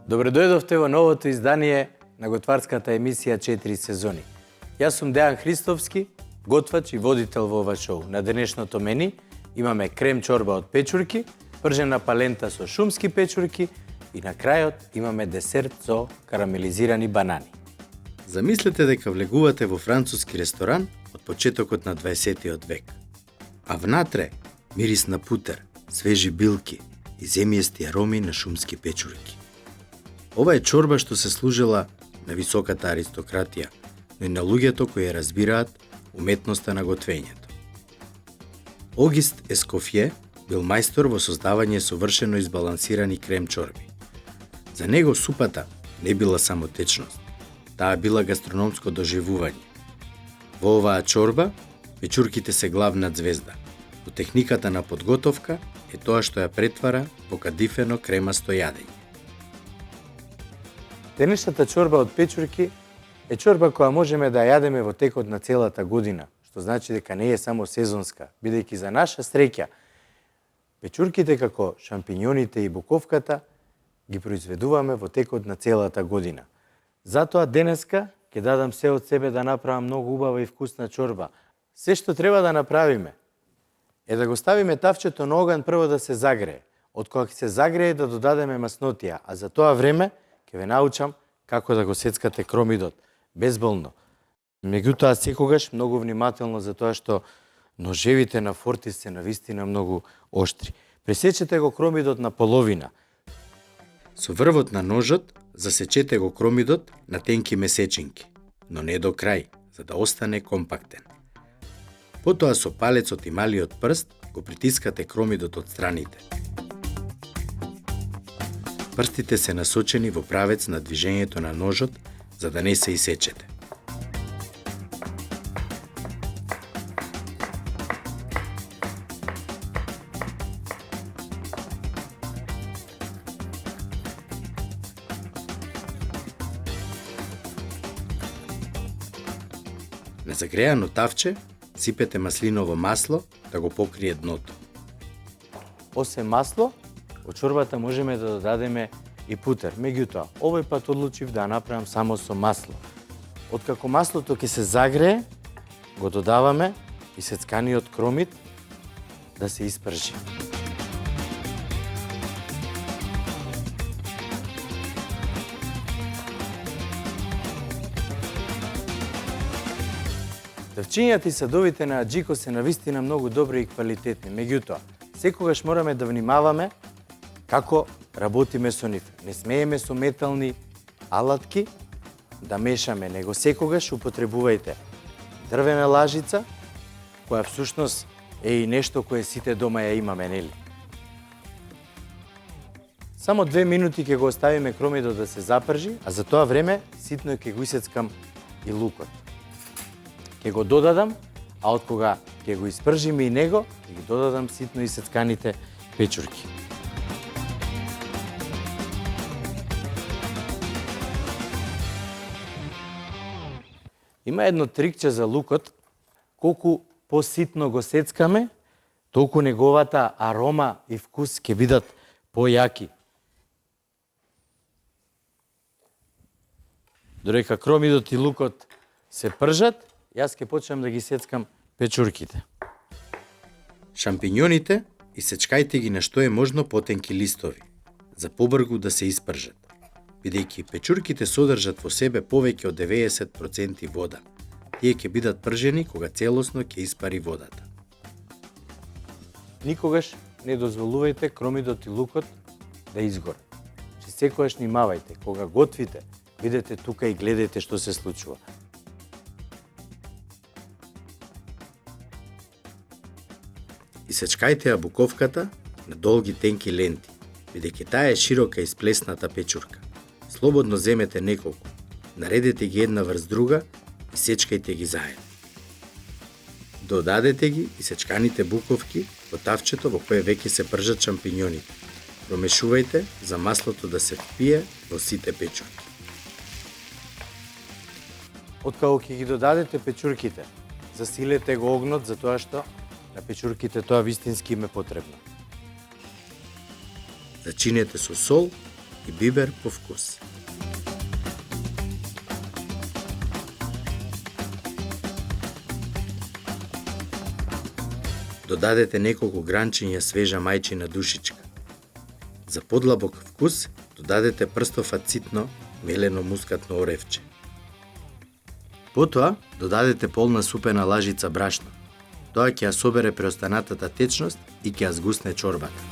Добре дојдовте во новото издание на готварската емисија 4 сезони. Јас сум Дејан Христовски, готвач и водител во ова шоу. На денешното мени имаме крем чорба од печурки, пржена палента со шумски печурки и на крајот имаме десерт со карамелизирани банани. Замислете дека влегувате во француски ресторан од почетокот на 20 век. А внатре мирис на путер, свежи билки и земјести ароми на шумски печурки. Ова е чорба што се служила на високата аристократија, но и на луѓето кои ја разбираат уметноста на готвењето. Огист Ескофје бил мајстор во создавање совршено избалансирани крем чорби. За него супата не била само течност, таа била гастрономско доживување. Во оваа чорба печурките се главна ѕвезда. Во техниката на подготовка е тоа што ја претвара во кадифено кремасто јадење. Денешната чорба од печурки е чорба која можеме да јадеме во текот на целата година, што значи дека не е само сезонска, бидејќи за наша среќа печурките како шампиньоните и буковката ги произведуваме во текот на целата година. Затоа денеска ќе дадам се од себе да направам многу убава и вкусна чорба. Се што треба да направиме е да го ставиме тавчето на оган прво да се загрее. Од кога ќе се загрее да додадеме маснотија, а за тоа време ќе ве научам како да го сецкате кромидот безболно. Меѓутоа секогаш многу внимателно за тоа што ножевите на фортис се навистина многу оштри. Пресечете го кромидот на половина. Со врвот на ножот засечете го кромидот на тенки месечинки, но не до крај, за да остане компактен. Потоа со палецот и малиот прст го притискате кромидот од страните. Прстите се насочени во правец на движењето на ножот, за да не се исечете. На загреано тавче сипете маслиново масло да го покрие дното. Освен масло, во чорбата можеме да додадеме и путер. Меѓутоа, овој пат одлучив да направам само со масло. Откако маслото ќе се загрее, го додаваме и сецканиот кромит да се испржи. Давчињата и садовите на аџико се навистина многу добри и квалитетни. Меѓутоа, секогаш мораме да внимаваме како работиме со нив. Не смееме со метални алатки да мешаме, него секогаш употребувајте дрвена лажица, која всушност е и нешто кое сите дома ја имаме, нели? Само 2 минути ќе го оставиме кромидот да се запржи, а за тоа време ситно ќе го исецкам и лукот. Ќе го додадам, а од кога ќе го испржиме и него, ќе ги додадам ситно исецканите печурки. Има едно трикче за лукот, колку поситно го сецкаме, толку неговата арома и вкус ќе бидат појаки. Додека кромидот и лукот се пржат, јас ќе почнам да ги сецкам печурките. Шампиньоните исечкајте ги на што е можно потенки листови, за побргу да се испржат, бидејќи печурките содржат во себе повеќе од 90% вода. Тие ќе бидат пржени кога целосно ќе испари водата. Никогаш не дозволувајте кромидот и лукот да изгорат. Секогаш внимавајте, кога готвите, бидете тука и гледајте што се случува. Исечкајте ја буковката на долги тенки ленти, бидејќи таа е широка и сплесната печурка. Слободно земете неколку, наредете ги една врз друга и сечкајте ги заедно. Додадете ги исечканите буковки во тавчето во кое веќе се пржат шампиньоните. Промешувајте за маслото да се впие во сите печурки. Откако ќе ги додадете печурките, засилете го огнот за тоа што на печурките тоа вистински им е потребно. Зачинете со сол и бибер по вкус. Додадете неколку гранчиња свежа мајчина душичка. За подлабок вкус, додадете прстов ацитно мелено мускатно оревче. Потоа, додадете полна супена лажица брашно. Тоа ќе ја собере преостанатата течност и ќе ја згусне чорбата.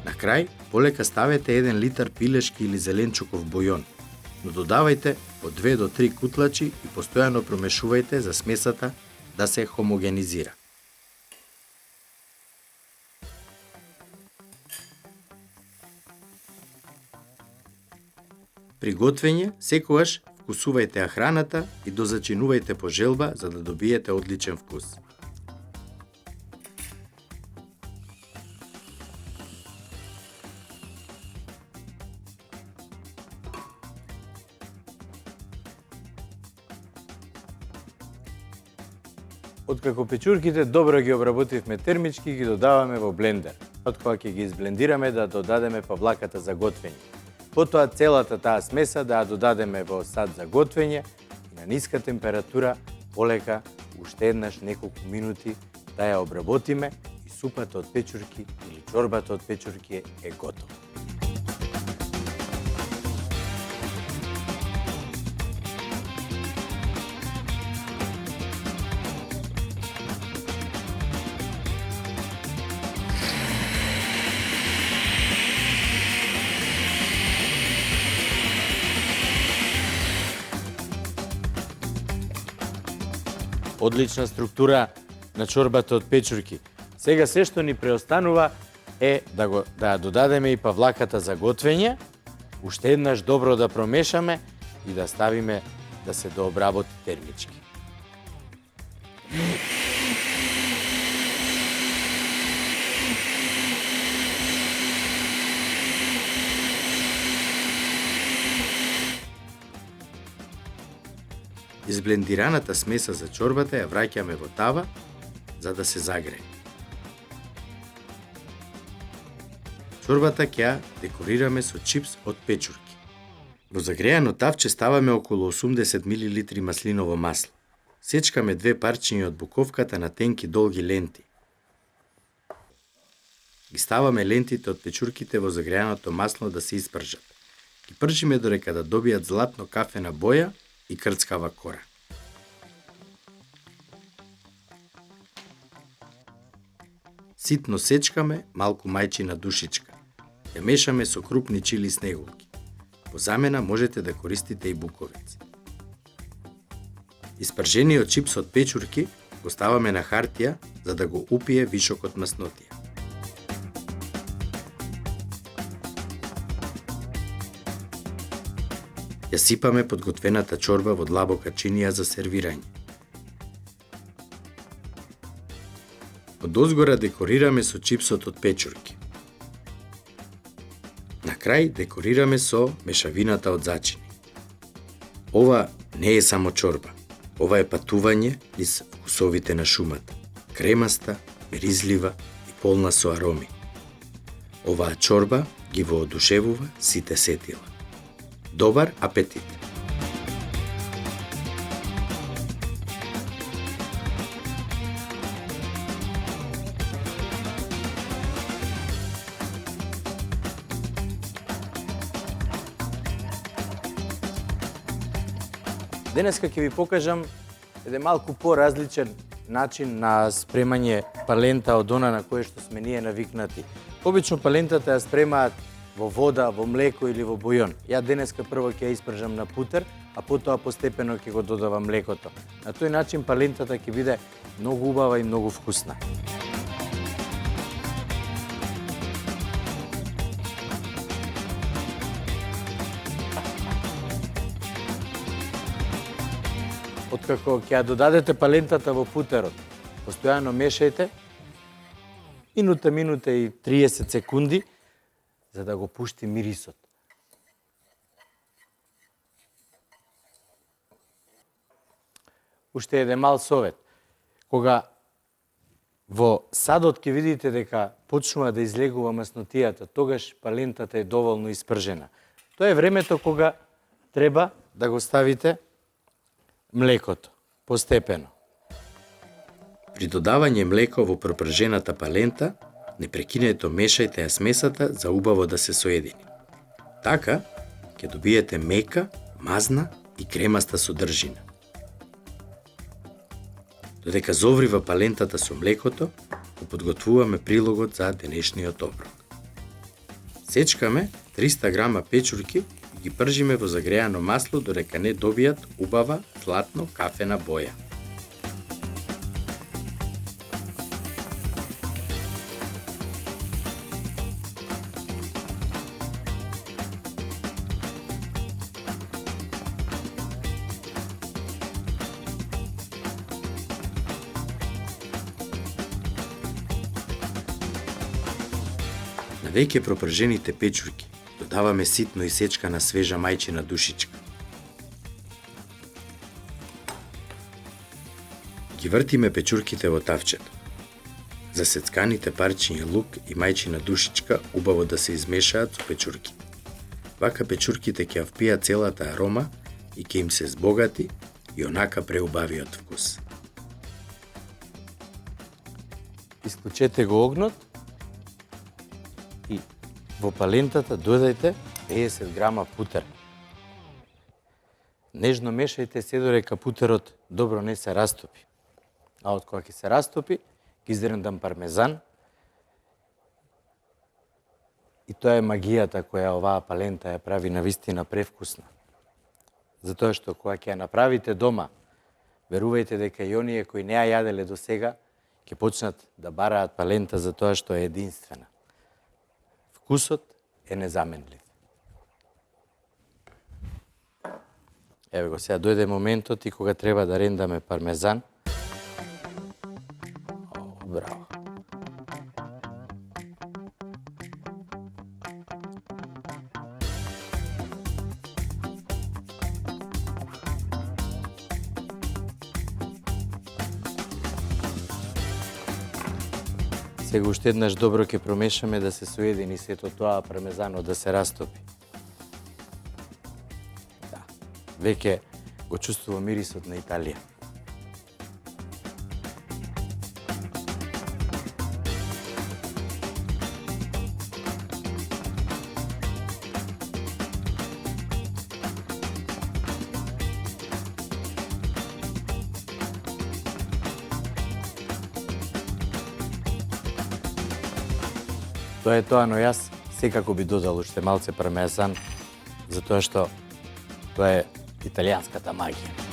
На крај, полека ставете 1 литар пилешки или зеленчуков бујон, но додавајте од 2 до 3 кутлачи и постојано промешувајте за смесата да се хомогенизира. При готвење, секогаш вкусувајте ја храната и дозачинувајте по желба за да добиете одличен вкус. Откако печурките добро ги обработивме термички, ги додаваме во блендер. Откога ќе ги изблендираме да додадеме павлаката за готвење. Потоа целата таа смеса да ја додадеме во сад за готвење и на ниска температура полека уште еднаш неколку минути да ја обработиме и супата од печурки или чорбата од печурки е готова. Одлична структура на чорбата од печурки. Сега се што ни преостанува е да ја додадеме и павлаката за готвење, уште еднаш добро да промешаме и да ставиме да се дообработи термички. Изблендираната смеса за чорбата ја враќаме во тава за да се загрее. Чорбата ќе ја декорираме со чипс од печурки. Во загреано тавче ставаме околу 80 мл маслиново масло. Сечкаме 2 парчиња од буковката на тенки долги ленти. Ги ставаме лентите од печурките во загреаното масло да се испржат. Ги пржиме додека да добијат златно кафена боја и крцкава кора. Ситно сечкаме малку мајчина душичка. Ја мешаме со крупни чили снеголки. Во замена можете да користите и буковици. Испржениот чипс од печурки го ставаме на хартија за да го упие вишокот маснотија. Ја сипаме подготвената чорба во длабока чинија за сервирање. Одозгора декорираме со чипсот од печурки. На крај декорираме со мешавината од зачини. Ова не е само чорба. Ова е патување низ вкусовите на шумата. Кремаста, миризлива и полна со ароми. Оваа чорба ги воодушевува сите сетила. Добар апетит! Денеска ќе ви покажам еден малку поразличен начин на спремање палента од она на кое што сме ние навикнати. Обично палентата ја спремаат во вода, во млеко или во бујон. Ја денеска прво ќе ја испржам на путер, а потоа постепено ќе го додавам млекото. На тој начин палентата ќе биде многу убава и многу вкусна. Откако ќе ја додадете палентата во путерот, постојано мешајте, минута и 30 секунди, за да го пушти мирисот. Уште еден мал совет. Кога Во садот ќе видите дека почнува да излегува маснотијата, тогаш палентата е доволно испржена. Тоа е времето кога треба да го ставите млекото, постепено. При додавање млеко во пропржената палента, непрекинето мешајте ја смесата за убаво да се соедини. Така, ќе добиете мека, мазна и кремаста содржина. Додека зоврива палентата со млекото, го подготвуваме прилогот за денешниот оброк. Сечкаме 300 грама печурки и ги пржиме во загреано масло додека не добијат убава златно кафена боја. На веќе пропржените печурки додаваме ситно исечкана свежа мајчина душичка. Ги вртиме печурките во тавчето. Засецканите парчиња лук и мајчина душичка убаво да се измешаат со печурките. Вака печурките ќе ја впијат целата арома и ќе им се збогати и онака преубавиот вкус. Исклучете го огнот и во палентата додајте 50 грама путер. Нежно мешајте се додека путерот добро не се растопи. А од кога ќе се растопи, ќе изрендам пармезан. И тоа е магијата која оваа палента ја прави навистина превкусна. Затоа што кога ќе ја направите дома, верувајте дека и оние кои не ја јаделе до сега, ќе почнат да бараат палента за тоа што е единствена. Вкусот е незаменлив. Еве го, сега дојде моментот и кога треба да рендаме пармезан. Браво. Сега уште еднаш добро ќе промешаме да се соедини сето тоа пармезанот да се растопи. Да, веќе го чувствува мирисот на Италија. Тоа е тоа, но јас секако би додал уште малце пармезан, затоа што тоа е италијанската магија.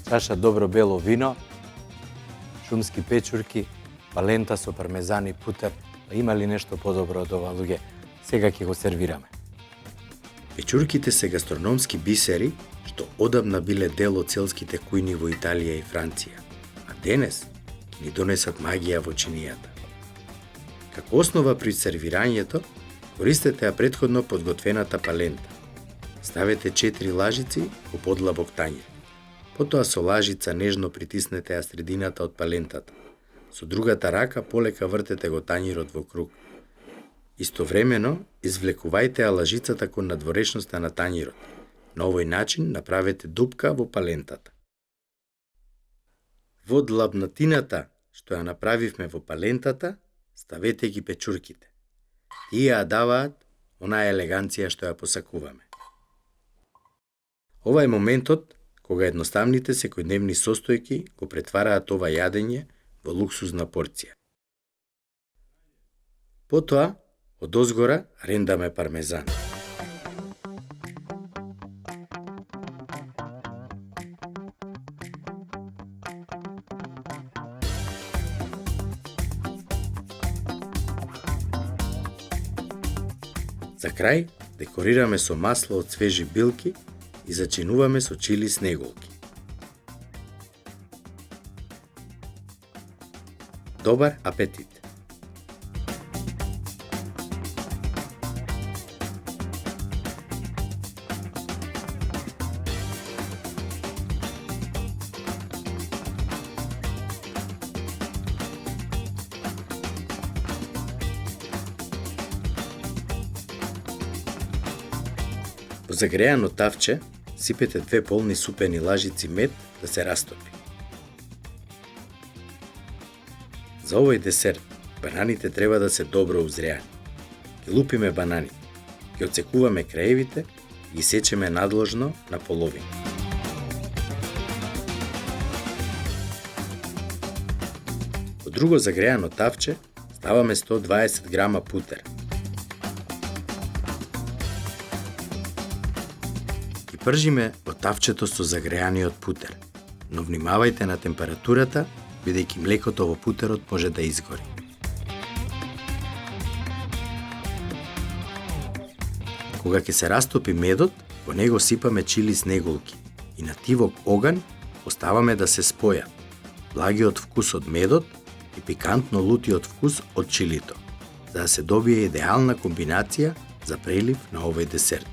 Чаша добро бело вино, шумски печурки, палента со пармезан и путер. Има ли нешто подобро од ова, луѓе? Сега ќе го сервираме. Печурките се гастрономски бисери што одамна биле дел од селските кујни во Италија и Франција, а денес ни донесат магија во чинијата. Како основа при сервирањето, користете ја претходно подготвената палента. Ставете 4 лажици во подлабок тањер. Потоа со лажица нежно притиснете ја средината од палентата. Со другата рака полека вртете го тањерот во круг. Истовремено, извлекувајте ја лажицата кон надворешноста на тањерот. На овој начин направете дупка во палентата. Во длабнатината што ја направивме во палентата, ставете ги печурките. Тие ја даваат онаа елеганција што ја посакуваме. Ова е моментот кога едноставните секојдневни состојки го претвараат ова јадење во луксузна порција. Потоа, одозгора рендаме пармезан. За крај, декорираме со масло од свежи билки и зачинуваме со чили снеголки. Добар апетит! Во загреано тавче сипете 2 полни супени лажици мед да се растопи. За овој десерт, бананите треба да се добро узреани. Ги лупиме бананите, ги отсекуваме краевите и ги сечеме надложно на половини. Во друго загреано тавче ставаме 120 грама путер. Ги пржиме во тавчето со загреаниот путер, но внимавајте на температурата, бидејќи млекото во путерот може да изгори. Кога ќе се растопи медот, во него сипаме чили снеголки и на тивок оган оставаме да се спојат благиот вкус од медот и пикантно лутиот вкус од чилито, за да се добие идеална комбинација за прелив на овој десерт.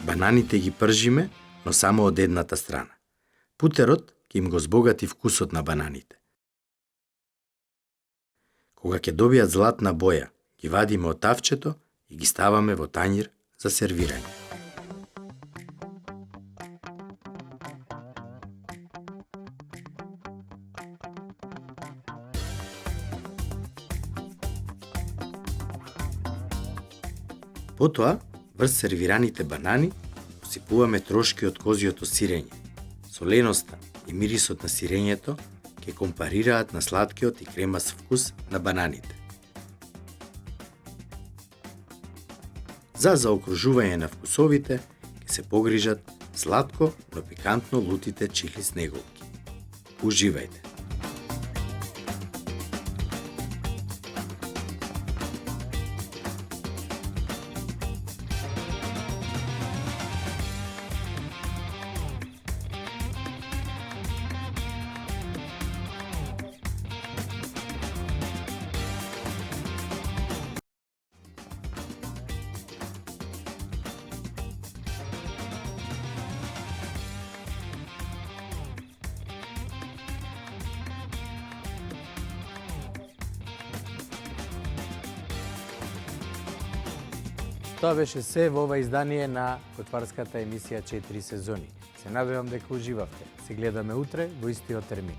Бананите ги пржиме, но само од едната страна. Путерот ќе им го збогати вкусот на бананите. Кога ќе добијат златна боја, ги вадиме од тавчето и ги ставаме во тањир за сервирање. Потоа, врз сервираните банани, посипуваме трошки од козјото сирење. Соленоста и мирисот на сирењето ќе компарираат на сладкиот и кремас вкус на бананите. За заокружување на вкусовите ќе се погрижат сладко, но пикантно лутите чили снеголки. Уживајте! Тоа беше се во ова издание на готварската емисија 4 сезони. Се надевам дека уживавте. Се гледаме утре во истиот термин.